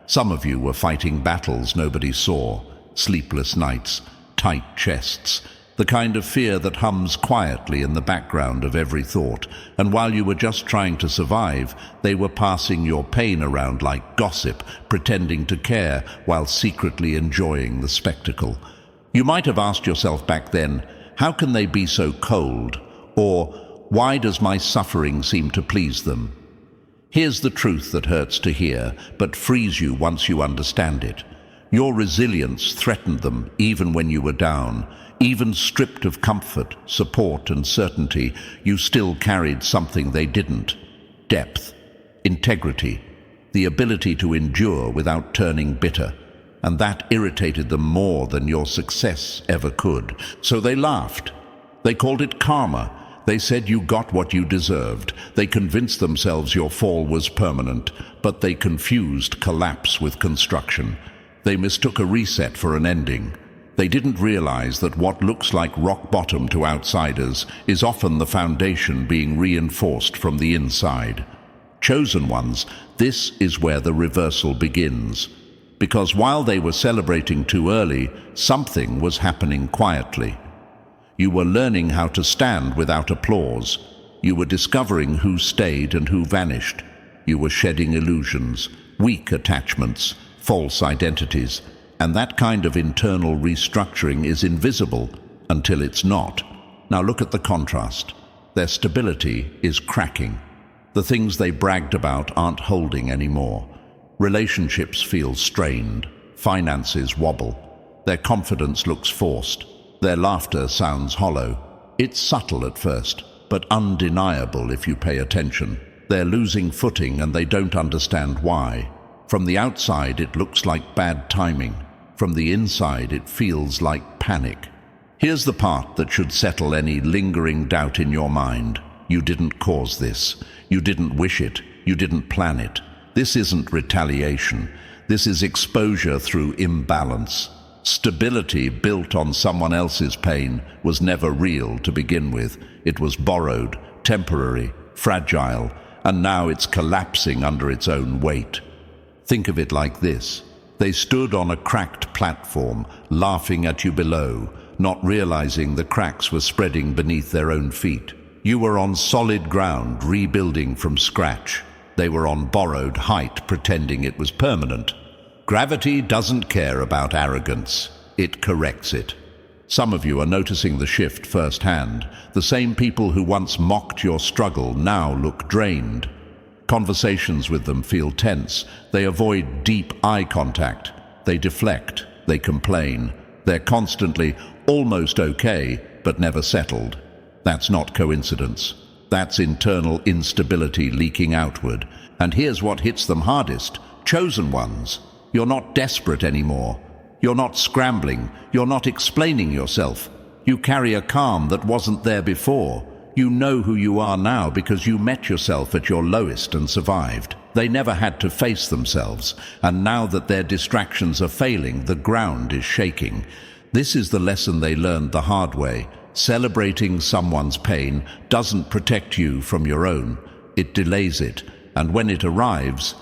Some of you were fighting battles nobody saw. Sleepless nights, tight chests, the kind of fear that hums quietly in the background of every thought. And while you were just trying to survive, they were passing your pain around like gossip, pretending to care while secretly enjoying the spectacle. You might have asked yourself back then, how can they be so cold? Or, why does my suffering seem to please them? Here's the truth that hurts to hear, but frees you once you understand it. Your resilience threatened them even when you were down. Even stripped of comfort, support, and certainty, you still carried something they didn't. Depth, integrity, the ability to endure without turning bitter. And that irritated them more than your success ever could. So they laughed. They called it karma. They said you got what you deserved. They convinced themselves your fall was permanent, but they confused collapse with construction. They mistook a reset for an ending. They didn't realize that what looks like rock bottom to outsiders is often the foundation being reinforced from the inside. Chosen ones, this is where the reversal begins. Because while they were celebrating too early, something was happening quietly. You were learning how to stand without applause. You were discovering who stayed and who vanished. You were shedding illusions, weak attachments, false identities, and that kind of internal restructuring is invisible until it's not. Now look at the contrast. Their stability is cracking. The things they bragged about aren't holding anymore. Relationships feel strained. Finances wobble. Their confidence looks forced. Their laughter sounds hollow. It's subtle at first, but undeniable if you pay attention. They're losing footing and they don't understand why. From the outside, it looks like bad timing. From the inside, it feels like panic. Here's the part that should settle any lingering doubt in your mind. You didn't cause this. You didn't wish it. You didn't plan it. This isn't retaliation. This is exposure through imbalance. Stability built on someone else's pain was never real to begin with. It was borrowed, temporary, fragile, and now it's collapsing under its own weight. Think of it like this. They stood on a cracked platform, laughing at you below, not realizing the cracks were spreading beneath their own feet. You were on solid ground, rebuilding from scratch. They were on borrowed height, pretending it was permanent. Gravity doesn't care about arrogance. It corrects it. Some of you are noticing the shift firsthand. The same people who once mocked your struggle now look drained. Conversations with them feel tense. They avoid deep eye contact. They deflect. They complain. They're constantly almost okay, but never settled. That's not coincidence. That's internal instability leaking outward. And here's what hits them hardest. Chosen ones. You're not desperate anymore. You're not scrambling. You're not explaining yourself. You carry a calm that wasn't there before. You know who you are now because you met yourself at your lowest and survived. They never had to face themselves, and now that their distractions are failing, the ground is shaking. This is the lesson they learned the hard way. Celebrating someone's pain doesn't protect you from your own. It delays it, and when it arrives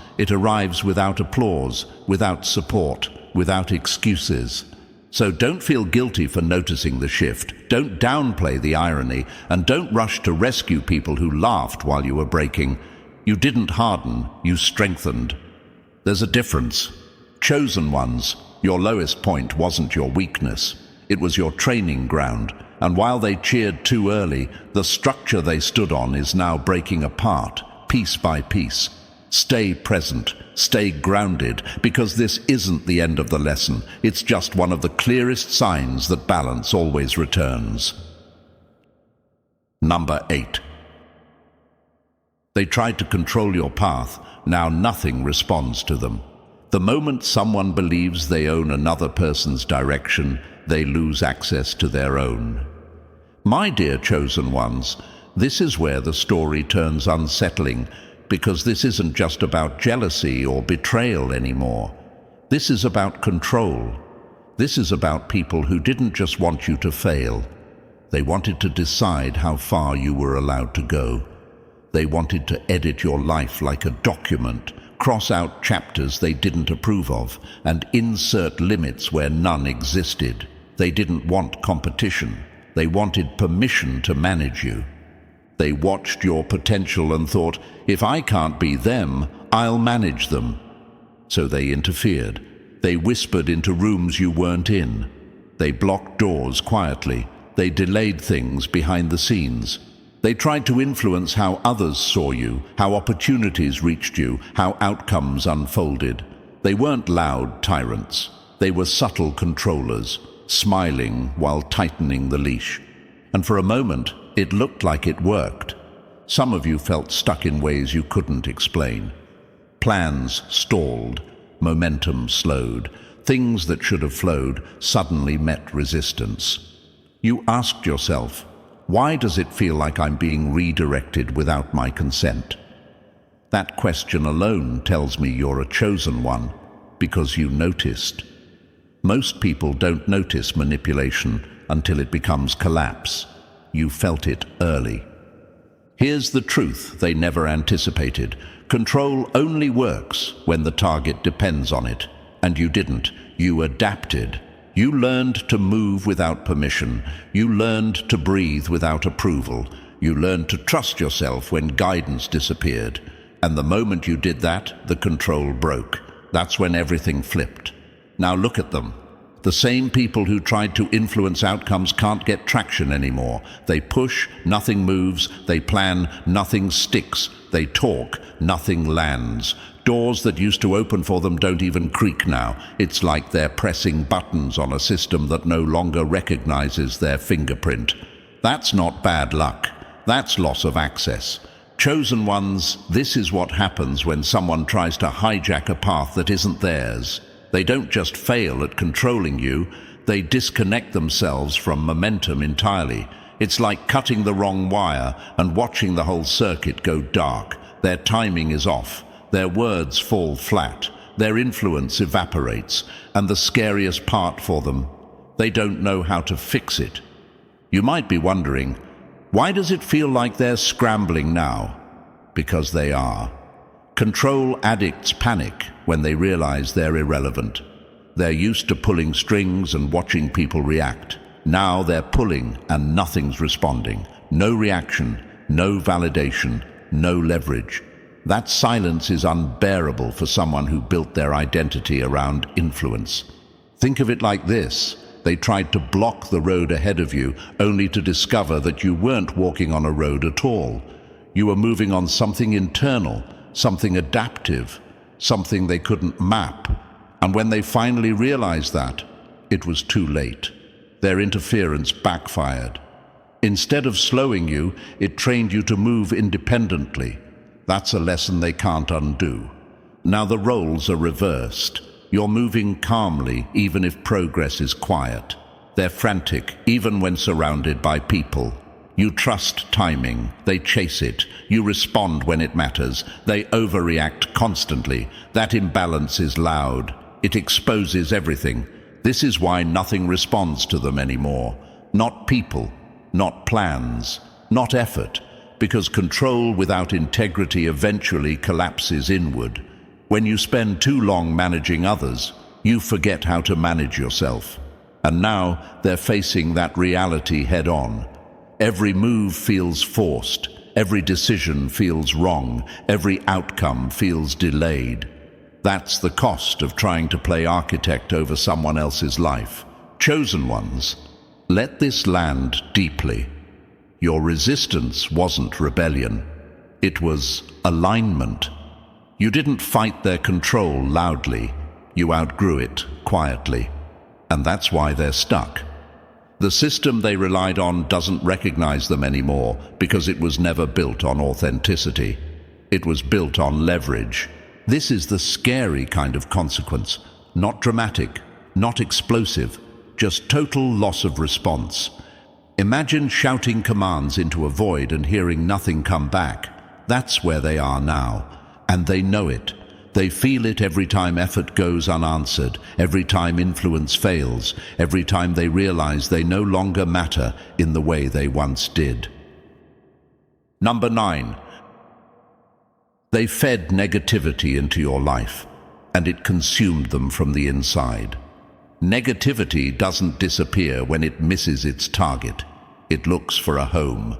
without applause, without support, without excuses. So don't feel guilty for noticing the shift. Don't downplay the irony, and don't rush to rescue people who laughed while you were breaking. You didn't harden, you strengthened. There's a difference. Chosen ones, your lowest point wasn't your weakness. It was your training ground, and while they cheered too early, the structure they stood on is now breaking apart, piece by piece. Stay present, stay grounded, because this isn't the end of the lesson. It's just one of the clearest signs that balance always returns. Number 8. They tried to control your path. Now nothing responds to them. The moment someone believes they own another person's direction, they lose access to their own. My dear chosen ones, this is where the story turns unsettling, because this isn't just about jealousy or betrayal anymore. This is about control. This is about people who didn't just want you to fail. They wanted to decide how far you were allowed to go. They wanted to edit your life like a document, cross out chapters they didn't approve of, and insert limits where none existed. They didn't want competition. They wanted permission to manage you. They watched your potential and thought, if I can't be them, I'll manage them. So they interfered. They whispered into rooms you weren't in. They blocked doors quietly. They delayed things behind the scenes. They tried to influence how others saw you, how opportunities reached you, how outcomes unfolded. They weren't loud tyrants. They were subtle controllers, smiling while tightening the leash. And for a moment, it looked like it worked. Some of you felt stuck in ways you couldn't explain. Plans stalled, momentum slowed. Things that should have flowed suddenly met resistance. You asked yourself, why does it feel like I'm being redirected without my consent? That question alone tells me you're a chosen one, because you noticed. Most people don't notice manipulation until it becomes collapse. You felt it early. Here's the truth they never anticipated. Control only works when the target depends on it. And you didn't. You adapted. You learned to move without permission. You learned to breathe without approval. You learned to trust yourself when guidance disappeared. And the moment you did that, the control broke. That's when everything flipped. Now look at them. The same people who tried to influence outcomes can't get traction anymore. They push, nothing moves. They plan, nothing sticks. They talk, nothing lands. Doors that used to open for them don't even creak now. It's like they're pressing buttons on a system that no longer recognizes their fingerprint. That's not bad luck. That's loss of access. Chosen ones, this is what happens when someone tries to hijack a path that isn't theirs. They don't just fail at controlling you, they disconnect themselves from momentum entirely. It's like cutting the wrong wire and watching the whole circuit go dark. Their timing is off, their words fall flat, their influence evaporates, and the scariest part for them, they don't know how to fix it. You might be wondering, why does it feel like they're scrambling now? Because they are. Control addicts panic when they realize they're irrelevant. They're used to pulling strings and watching people react. Now they're pulling and nothing's responding. No reaction, no validation, no leverage. That silence is unbearable for someone who built their identity around influence. Think of it like this. They tried to block the road ahead of you, only to discover that you weren't walking on a road at all. You were moving on something internal, something adaptive, something they couldn't map. And when they finally realized that, it was too late. Their interference backfired. Instead of slowing you, it trained you to move independently. That's a lesson they can't undo. Now the roles are reversed. You're moving calmly, even if progress is quiet. They're frantic, even when surrounded by people. You trust timing, they chase it. You respond when it matters. They overreact constantly. That imbalance is loud. It exposes everything. This is why nothing responds to them anymore. Not people, not plans, not effort, because control without integrity eventually collapses inward. When you spend too long managing others, you forget how to manage yourself. And now they're facing that reality head-on. Every move feels forced, every decision feels wrong, every outcome feels delayed. That's the cost of trying to play architect over someone else's life. Chosen ones, let this land deeply. Your resistance wasn't rebellion. It was alignment. You didn't fight their control loudly. You outgrew it quietly. And that's why they're stuck. The system they relied on doesn't recognize them anymore because it was never built on authenticity. It was built on leverage. This is the scary kind of consequence. Not dramatic, not explosive, just total loss of response. Imagine shouting commands into a void and hearing nothing come back. That's where they are now, and they know it. They feel it every time effort goes unanswered, every time influence fails, every time they realize they no longer matter in the way they once did. Number 9. They fed negativity into your life, and it consumed them from the inside. Negativity doesn't disappear when it misses its target. It looks for a home.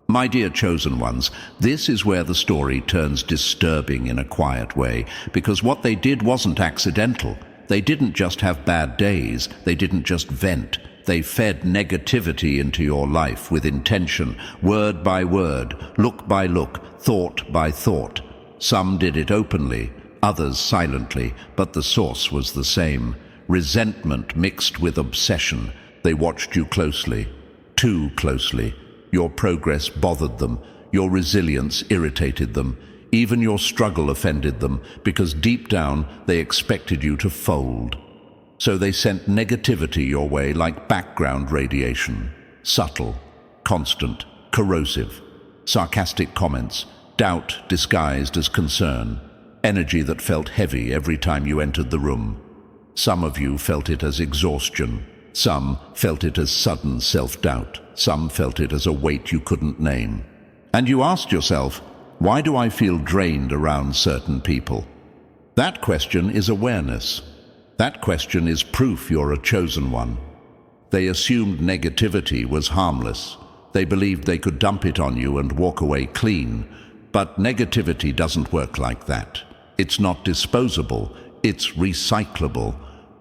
My dear chosen ones, this is where the story turns disturbing in a quiet way, because what they did wasn't accidental. They didn't just have bad days. They didn't just vent. They fed negativity into your life with intention, word by word, look by look, thought by thought. Some did it openly, others silently, but the source was the same. Resentment mixed with obsession. They watched you closely, too closely. Your progress bothered them, your resilience irritated them, even your struggle offended them, because deep down they expected you to fold. So they sent negativity your way like background radiation, subtle, constant, corrosive, sarcastic comments, doubt disguised as concern, energy that felt heavy every time you entered the room. Some of you felt it as exhaustion. Some felt it as sudden self-doubt. Some felt it as a weight you couldn't name. And you asked yourself, why do I feel drained around certain people? That question is awareness. That question is proof you're a chosen one. They assumed negativity was harmless. They believed they could dump it on you and walk away clean. But negativity doesn't work like that. It's not disposable, it's recyclable.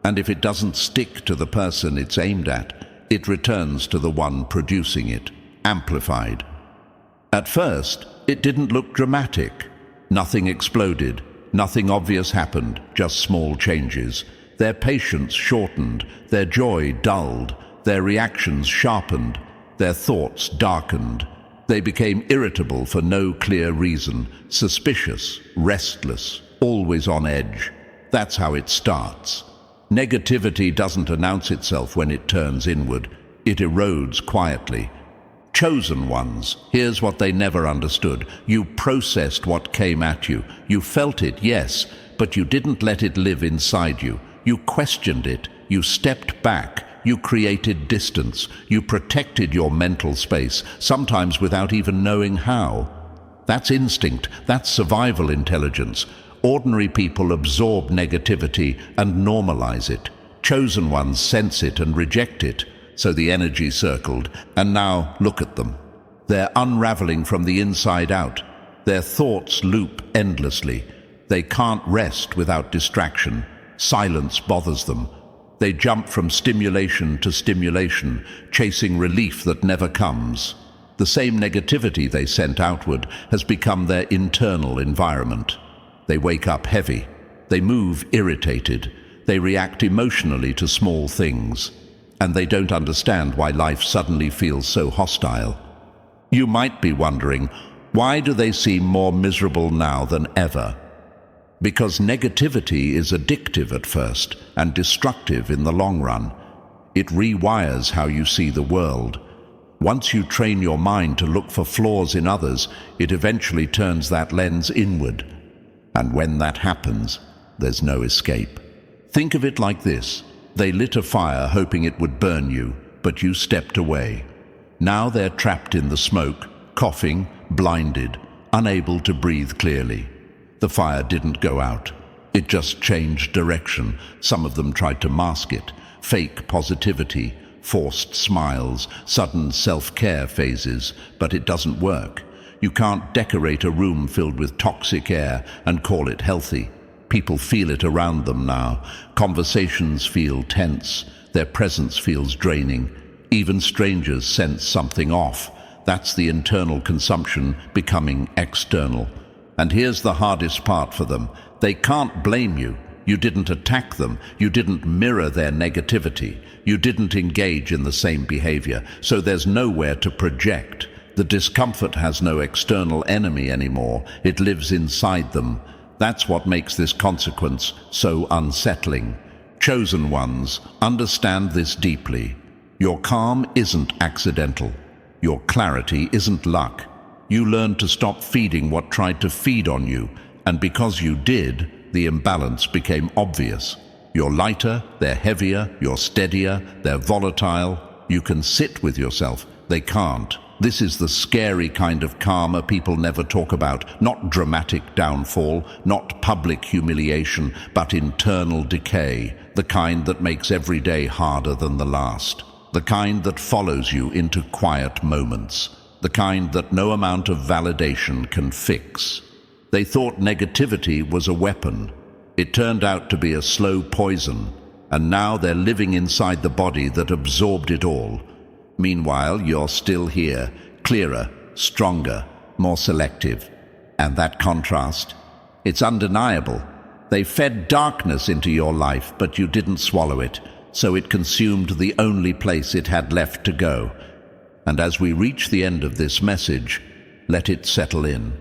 And if it doesn't stick to the person it's aimed at, it returns to the one producing it, amplified. At first, it didn't look dramatic. Nothing exploded, nothing obvious happened, just small changes. Their patience shortened, their joy dulled, their reactions sharpened, their thoughts darkened. They became irritable for no clear reason, suspicious, restless, always on edge. That's how it starts. Negativity doesn't announce itself when it turns inward. It erodes quietly. Chosen ones, here's what they never understood. You processed what came at you. You felt it, yes, but you didn't let it live inside you. You questioned it. You stepped back. You created distance. You protected your mental space, sometimes without even knowing how. That's instinct. That's survival intelligence. Ordinary people absorb negativity and normalize it. Chosen ones sense it and reject it. So the energy circled, and now look at them. They're unraveling from the inside out. Their thoughts loop endlessly. They can't rest without distraction. Silence bothers them. They jump from stimulation to stimulation, chasing relief that never comes. The same negativity they sent outward has become their internal environment. They wake up heavy. They move irritated. They react emotionally to small things. And they don't understand why life suddenly feels so hostile. You might be wondering, why do they seem more miserable now than ever? Because negativity is addictive at first and destructive in the long run. It rewires how you see the world. Once you train your mind to look for flaws in others, it eventually turns that lens inward. And when that happens, there's no escape. Think of it like this. They lit a fire hoping it would burn you, but you stepped away. Now they're trapped in the smoke, coughing, blinded, unable to breathe clearly. The fire didn't go out. It just changed direction. Some of them tried to mask it. Fake positivity, forced smiles, sudden self-care phases, but it doesn't work. You can't decorate a room filled with toxic air and call it healthy. People feel it around them now. Conversations feel tense. Their presence feels draining. Even strangers sense something off. That's the internal consumption becoming external. And here's the hardest part for them. They can't blame you. You didn't attack them. You didn't mirror their negativity. You didn't engage in the same behavior. So there's nowhere to project. The discomfort has no external enemy anymore. It lives inside them. That's what makes this consequence so unsettling. Chosen ones, understand this deeply. Your calm isn't accidental. Your clarity isn't luck. You learned to stop feeding what tried to feed on you, and because you did, the imbalance became obvious. You're lighter, they're heavier, you're steadier, they're volatile. You can sit with yourself. They can't. This is the scary kind of karma people never talk about. Not dramatic downfall, not public humiliation, but internal decay. The kind that makes every day harder than the last. The kind that follows you into quiet moments. The kind that no amount of validation can fix. They thought negativity was a weapon. It turned out to be a slow poison. And now they're living inside the body that absorbed it all. Meanwhile, you're still here, clearer, stronger, more selective. And that contrast, it's undeniable. They fed darkness into your life, but you didn't swallow it, so it consumed the only place it had left to go. And as we reach the end of this message, let it settle in.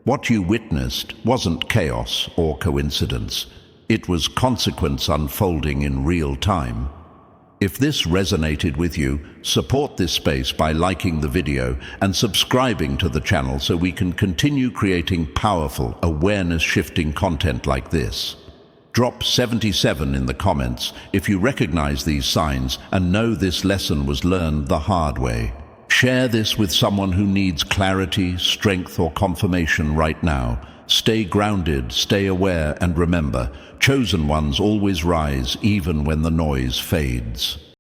What you witnessed wasn't chaos or coincidence. It was consequence unfolding in real time. If this resonated with you, support this space by liking the video and subscribing to the channel so we can continue creating powerful, awareness-shifting content like this. Drop 77 in the comments if you recognize these signs and know this lesson was learned the hard way. Share this with someone who needs clarity, strength, or confirmation right now. Stay grounded, stay aware, and remember, chosen ones always rise even when the noise fades.